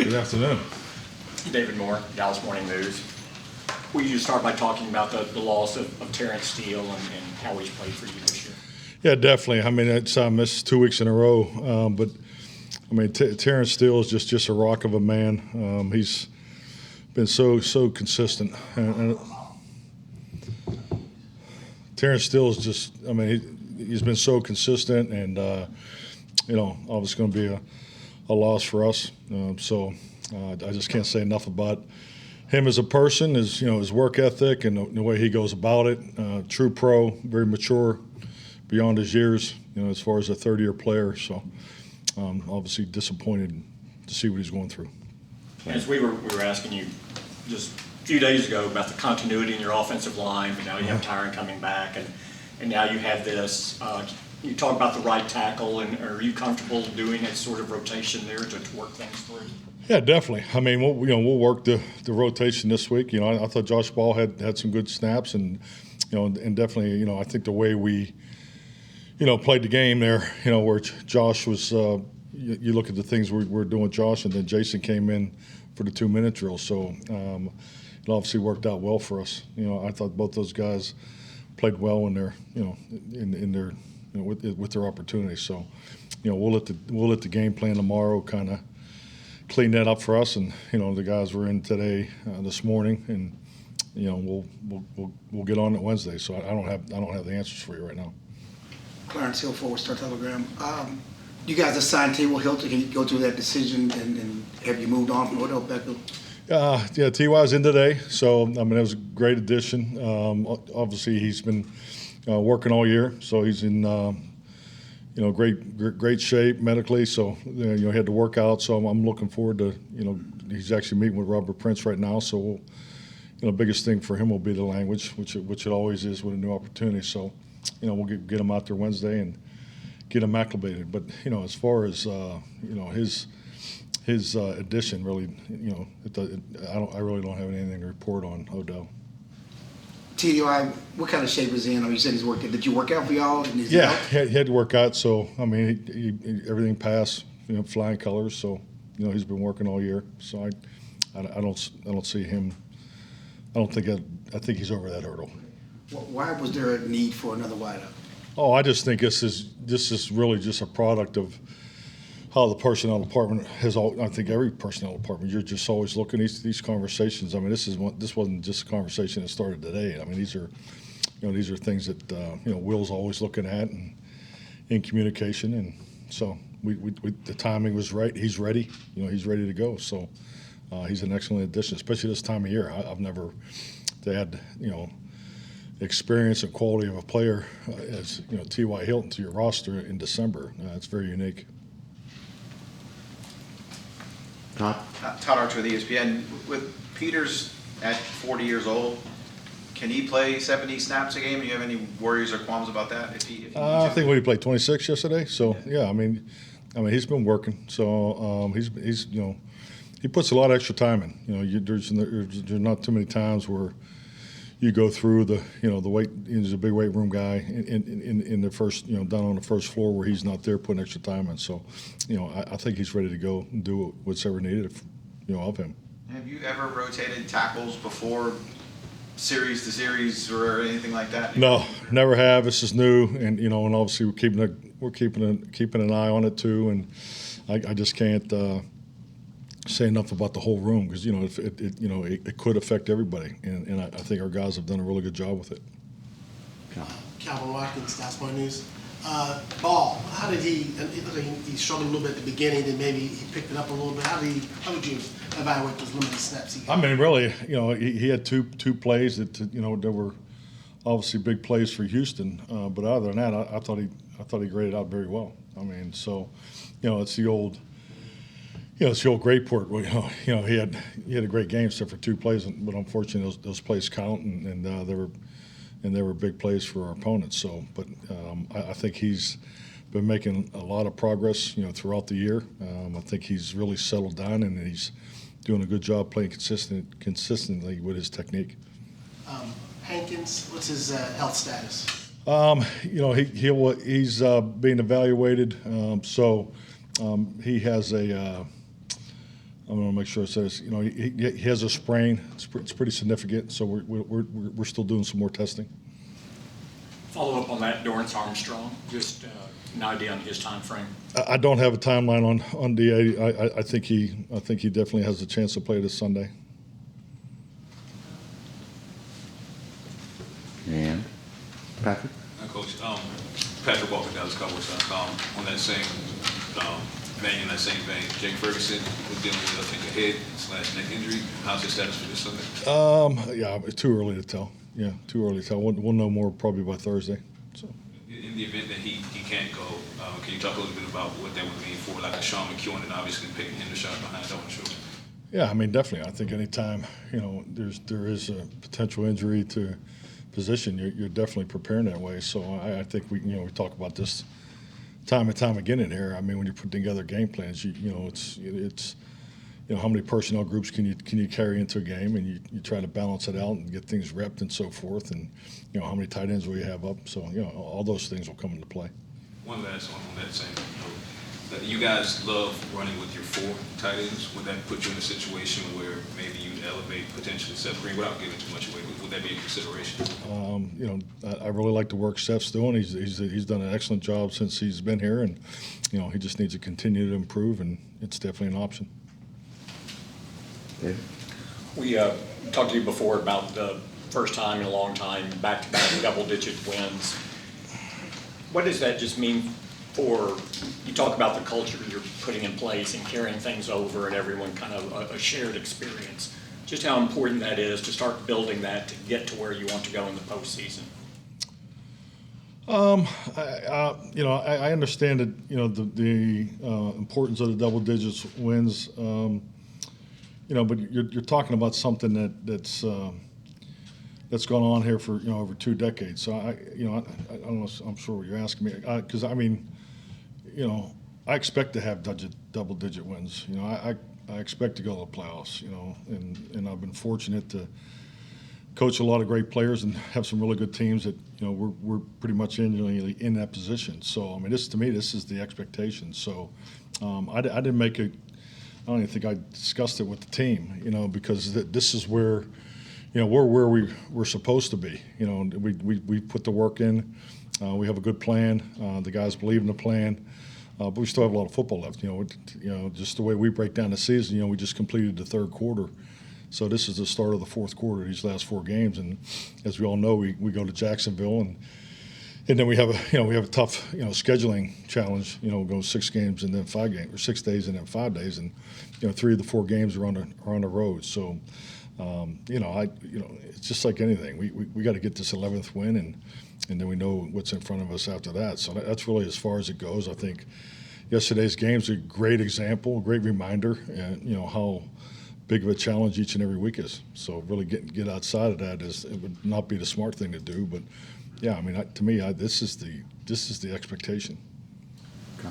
Good afternoon. David Moore, Dallas Morning News. Will you start by talking about the loss of Terrence Steele and how he's played for you this year? Yeah, definitely. I mean, it's missed 2 weeks in a row, but I mean, Terrence Steele is just a rock of a man. He's been so consistent, and Terrence Steele is just. I mean, he's been so consistent, and obviously going to be a loss for us. I just can't say enough about him as a person, his work ethic and the way he goes about it. True pro, very mature, beyond his years, as far as a third-year player. So obviously disappointed to see what he's going through. As we were asking you just a few days ago about the continuity in your offensive line, but now you have Tyron coming back, and now you have this. You talk about the right tackle, and are you comfortable doing a sort of rotation there to work things through? Yeah, definitely. I mean, we'll work the rotation this week. I thought Josh Ball had some good snaps, and and definitely, I think the way we, played the game there, where Josh was. You look at the things we're doing with Josh, and then Jason came in for the 2-minute drill. So it obviously worked out well for us. I thought both those guys played well in their, in their, with their opportunities. So, we'll let the game plan tomorrow kind of clean that up for us, and the guys were in today, this morning, and we'll get on it Wednesday. So I don't have the answers for you right now. Clarence Hill, Forward Star Telegram. You guys assigned Hilton. Can you go through that decision, and have you moved on from Odell Beckham? Yeah, T.Y. is in today, so I mean it was a great addition. Obviously, he's been working all year, so he's in great shape medically. So he had to work out. So I'm looking forward to he's actually meeting with Robert Prince right now. So biggest thing for him will be the language, which it always is with a new opportunity. So we'll get him out there Wednesday and get him acclimated. But as far as his addition, really, I really don't have anything to report on Odell. T.Y., what kind of shape is he in? You said he's working. Did you work out for y'all? Yeah, he had to work out. So I mean, he everything passed, flying colors. So he's been working all year. So I don't see him. I think he's over that hurdle. Why was there a need for another wideout? Oh, I just think this is really just a product of how the personnel department has all. I think every personnel department, you're just always looking at these conversations. I mean, this wasn't just a conversation that started today. I mean, these are things that Will's always looking at and in communication, and so the timing was right. He's ready. He's ready to go. So he's an excellent addition, especially this time of year. I've never had experience and quality of a player as T.Y. Hilton to your roster in December. It's very unique. Todd Archer with ESPN. With Peters at 40 years old, can he play 70 snaps a game? Do you have any worries or qualms about that? I think he played 26 yesterday. So yeah, I mean, he's been working. So he's he puts a lot of extra time in. There's not too many times where you go through the weight. He's a big weight room guy in the first down on the first floor where he's not there putting extra time in. So I think he's ready to go and do what's ever needed of him. Have you ever rotated tackles before, series to series or anything like that? No, never have. This is new, and and obviously we're keeping an eye on it too. And I just can't say enough about the whole room because it could affect everybody, and I think our guys have done a really good job with it. Calvin Watkins, Dallas Morning News. Ball, how did he? It looked like he struggled a little bit at the beginning, then maybe he picked it up a little bit. How would you evaluate those limited snaps he got? I mean, really, he had two plays that that were obviously big plays for Houston, but other than that, I thought he graded out very well. I mean, so it's the old. It's the old great port. He had a great game except for two plays, but unfortunately those plays count, and they were big plays for our opponents. So, but I think he's been making a lot of progress, throughout the year. I think he's really settled down, and he's doing a good job playing consistently with his technique. Hankins, what's his health status? He's being evaluated. He has I'm going to make sure it says, you know, he has a sprain. It's pretty significant, so we're still doing some more testing. Follow up on that, Dorrance Armstrong, just an idea on his time frame. I don't have a timeline on DA. I think he definitely has a chance to play this Sunday. And Patrick? Coach, Patrick Walker, DallasCowboys.com. On that same vein, in that same vein, Jake Ferguson was dealing with, I think, a head/neck injury. How's his status for this Sunday? Yeah, it's too early to tell. Yeah, too early to tell. We'll know more probably by Thursday. So. In the event that he can't go, can you talk a little bit about what that would mean for like a Sean McEwen and obviously picking him to shot behind that one? Sure. Yeah, I mean, definitely. I think anytime, you know, there is a potential injury to position, you're definitely preparing that way. So I think we talk about this time and time again in here. I mean, when you put together game plans, it's how many personnel groups can you carry into a game, and you try to balance it out and get things repped and so forth, and how many tight ends will you have up. So all those things will come into play. One last one on that same note. You guys love running with your 4 tight ends. Would that put you in a situation where maybe you elevate potentially Seth Green without giving too much away? Would that be a consideration? I really like the work Seth's doing. He's done an excellent job since he's been here, and he just needs to continue to improve, and it's definitely an option. David? We talked to you before about the first time in a long time, back-to-back double-digit wins. What does that just mean for, you talk about the culture you're putting in place and carrying things over and everyone kind of a shared experience, just how important that is to start building that to get to where you want to go in the postseason? I understand that, the importance of the double digits wins, but you're talking about something that's gone on here for, over 2 decades. So I don't know, I'm sure what you're asking me, because I expect to have double digit wins. I expect to go to the playoffs, and I've been fortunate to coach a lot of great players and have some really good teams that, we're pretty much in that position. So, I mean, this is the expectation. So I didn't make it, I don't even think I discussed it with the team, because this is where, we're where we're supposed to be. We put the work in. We have a good plan. The guys believe in the plan. But we still have a lot of football left. Just the way we break down the season, we just completed the 3rd quarter. So this is the start of the 4th quarter, these last 4 games. And as we all know, we go to Jacksonville, and then we have a tough, scheduling challenge. Go 6 games and then 5 games, or 6 days and then 5 days. And, 3 of the 4 games are on the road. So, it's just like anything. We got to get this 11th win, and then we know what's in front of us after that. So that's really as far as it goes. I think yesterday's game's a great example, a great reminder, and how big of a challenge each and every week is. So really get outside of that it would not be the smart thing to do. But yeah, I mean, to me, this is the expectation.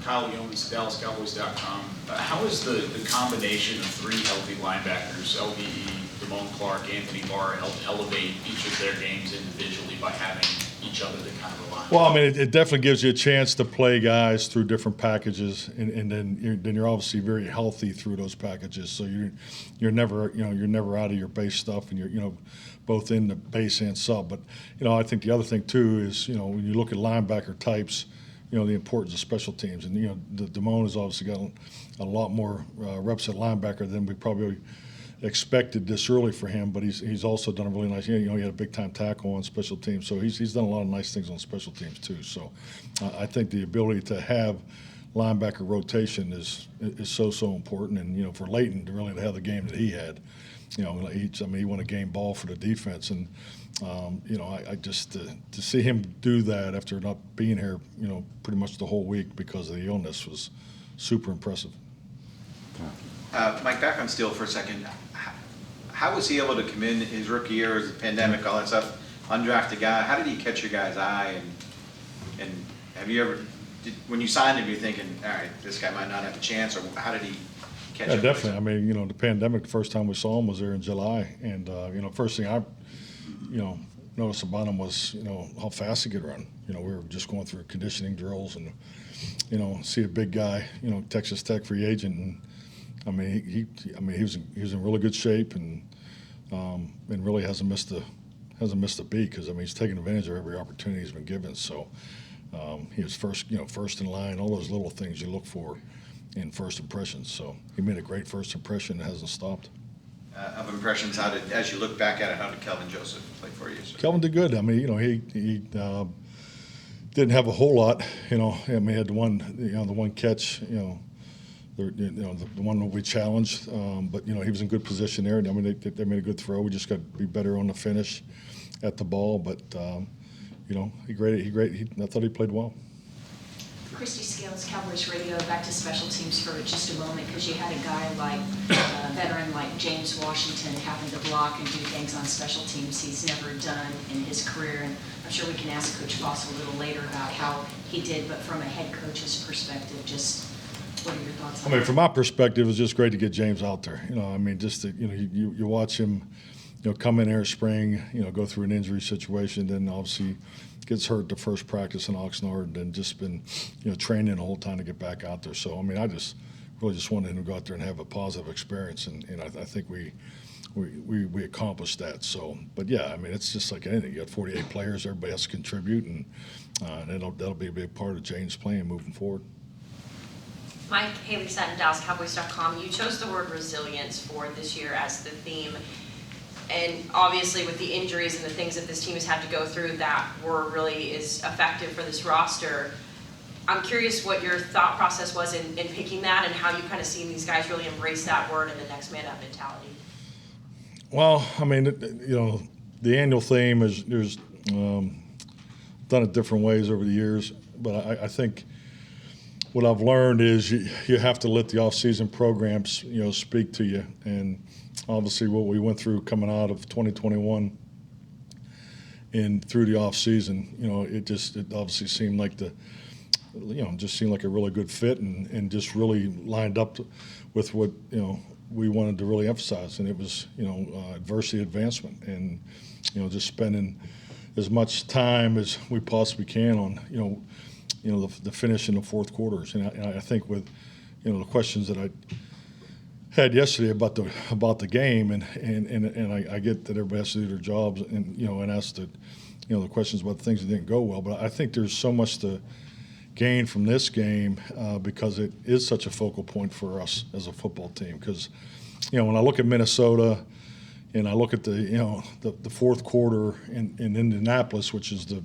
Kyle Youmans, DallasCowboys.com. How is the combination of 3 healthy linebackers, LVE, Damone Clark, Anthony Barr, help elevate each of their games individually by having each other to kind of rely on? Well, I mean, it definitely gives you a chance to play guys through different packages, and then you're obviously very healthy through those packages. So you're never out of your base stuff, and you're both in the base and sub. But I think the other thing too is when you look at linebacker types, the importance of special teams, and Damone has obviously got a lot more reps at linebacker than we probably expected this early for him, but he's also done a really nice. He had a big time tackle on special teams, so he's done a lot of nice things on special teams too. So I think the ability to have linebacker rotation is so important, and for Leighton to really have the game that he had, he won a game ball for the defense, and I just to see him do that after not being here, pretty much the whole week because of the illness was super impressive. Mike, back on Steele for a second. How was he able to come in his rookie year, as a pandemic, all that stuff, undrafted guy? How did he catch your guy's eye? And have you ever, when you signed him, you're thinking, all right, this guy might not have a chance, or how did he catch him? Yeah, definitely. I mean, the pandemic, the first time we saw him was there in July, and first thing I, noticed about him was, how fast he could run. We were just going through conditioning drills, and see a big guy, Texas Tech free agent, and I mean, he was in really good shape and really hasn't missed a beat because I mean he's taken advantage of every opportunity he's been given. So he was first in line, all those little things you look for in first impressions. So he made a great first impression and hasn't stopped. Of impressions, as you look back at it, how did Kelvin Joseph play for you? Kelvin did good. I mean, he didn't have a whole lot. I mean, he had the one catch. The one that we challenged. But he was in good position there. I mean, they made a good throw. We just got to be better on the finish at the ball. But I thought he played well. Christy Scales, Cowboys Radio, back to special teams for just a moment, because you had a guy like a veteran like James Washington having to block and do things on special teams he's never done in his career. And I'm sure we can ask Coach Foss a little later about how he did, but from a head coach's perspective, just what are your thoughts on that? I mean, from my perspective, it was just great to get James out there. I mean, just to, you watch him, come in there spring, go through an injury situation, then obviously gets hurt the first practice in Oxnard, and just been, training the whole time to get back out there. So, I mean, I just really just wanted him to go out there and have a positive experience, and I think we accomplished that. So, but yeah, I mean, it's just like anything. You got 48 players, everybody has to contribute, and that'll be a big part of James' playing moving forward. Mike, Haley Sutton, DallasCowboys.com. You chose the word resilience for this year as the theme. And obviously with the injuries and the things that this team has had to go through, that word really is effective for this roster. I'm curious what your thought process was in picking that, and how you kind of seen these guys really embrace that word and the next man up mentality. Well, I mean, the annual theme is there's done it different ways over the years, but I think what I've learned is you have to let the off-season programs, speak to you. And obviously what we went through coming out of 2021 and through the off-season, it obviously seemed like just seemed like a really good fit, and just really lined up with what, we wanted to really emphasize. And it was, adversity advancement, and, just spending as much time as we possibly can on, the finish in the fourth quarters. And I think with, the questions that I had yesterday about the game, and I get that everybody has to do their jobs, and ask the questions about the things that didn't go well. But I think there's so much to gain from this game because it is such a focal point for us as a football team. Because, when I look at Minnesota and I look at the fourth quarter in Indianapolis, which is the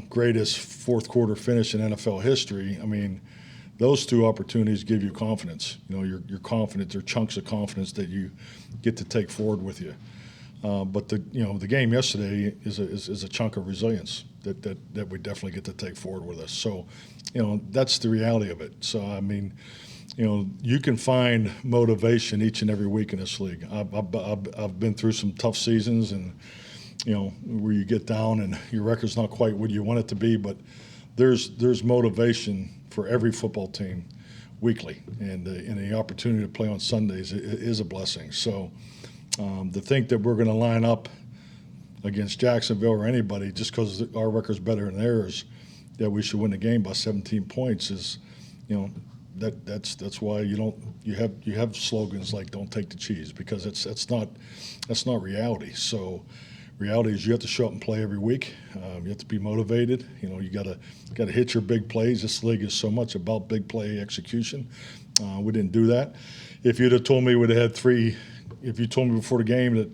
greatest fourth quarter finish in NFL history. I mean, those two opportunities give you confidence. You're confident. They're chunks of confidence that you get to take forward with you. But the game yesterday is a chunk of resilience that we definitely get to take forward with us. So, that's the reality of it. So, I mean, you can find motivation each and every week in this league. I've been through some tough seasons, and where you get down and your record's not quite what you want it to be, but there's motivation for every football team weekly, and the opportunity to play on Sundays is a blessing. So to think that we're going to line up against Jacksonville or anybody just because our record's better than theirs, that we should win the game by 17 points is, that's why you have slogans like "Don't take the cheese," because that's not reality. So reality is you have to show up and play every week. You have to be motivated. You got to hit your big plays. This league is so much about big play execution. We didn't do that. If you'd have told me we'd have had three, if you told me before the game that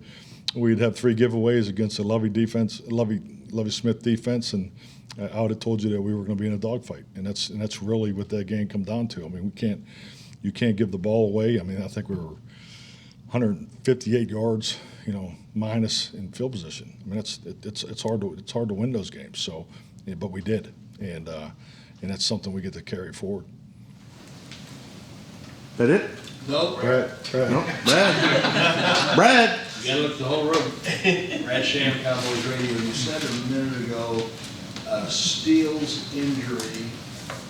we'd have 3 giveaways against a Lovie Smith defense, and I would have told you that we were going to be in a dogfight. And that's really what that game come down to. I mean, you can't give the ball away. I mean, I think we were 158 yards, minus in field position. I mean, it's hard to win those games. So, but we did, and that's something we get to carry forward. That it? No, Brad. No, Brad. you gotta look at the whole room. Brad Sham, Cowboys Radio, you said a minute ago, Steele's injury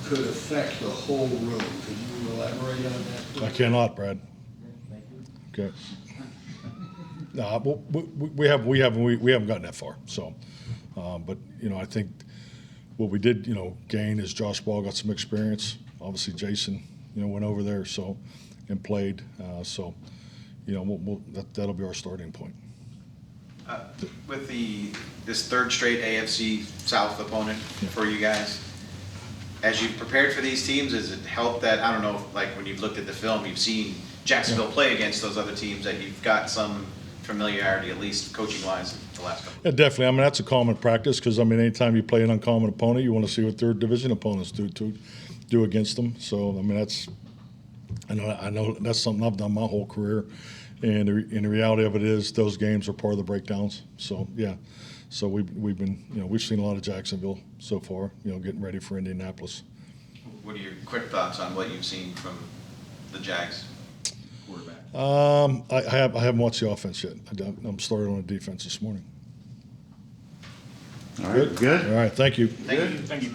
could affect the whole room. Could you elaborate on that? I cannot, Brad. Okay. No, we haven't gotten that far. So, but I think what we did gain is Josh Ball got some experience. Obviously, Jason went over there. So, and played. So, you know, that'll be our starting point. With this third straight AFC South opponent for you guys, as you've prepared for these teams, has it helped that, I don't know, like when you've looked at the film, you've seen Jacksonville play against those other teams, that you've got some familiarity, at least coaching-wise, the last couple? Yeah, definitely. I mean, that's a common practice because, I mean, anytime you play an uncommon opponent, you want to see what their division opponents do against them. So, I mean, I know that's something I've done my whole career. And the reality of it is those games are part of the breakdowns. So, yeah. So we've been, you know, we've seen a lot of Jacksonville so far, you know, getting ready for Indianapolis. What are your quick thoughts on what you've seen from the Jags quarterback? I haven't watched the offense yet. I'm started on the defense this morning. All right, good. All right, thank you. Thank you. Thank you.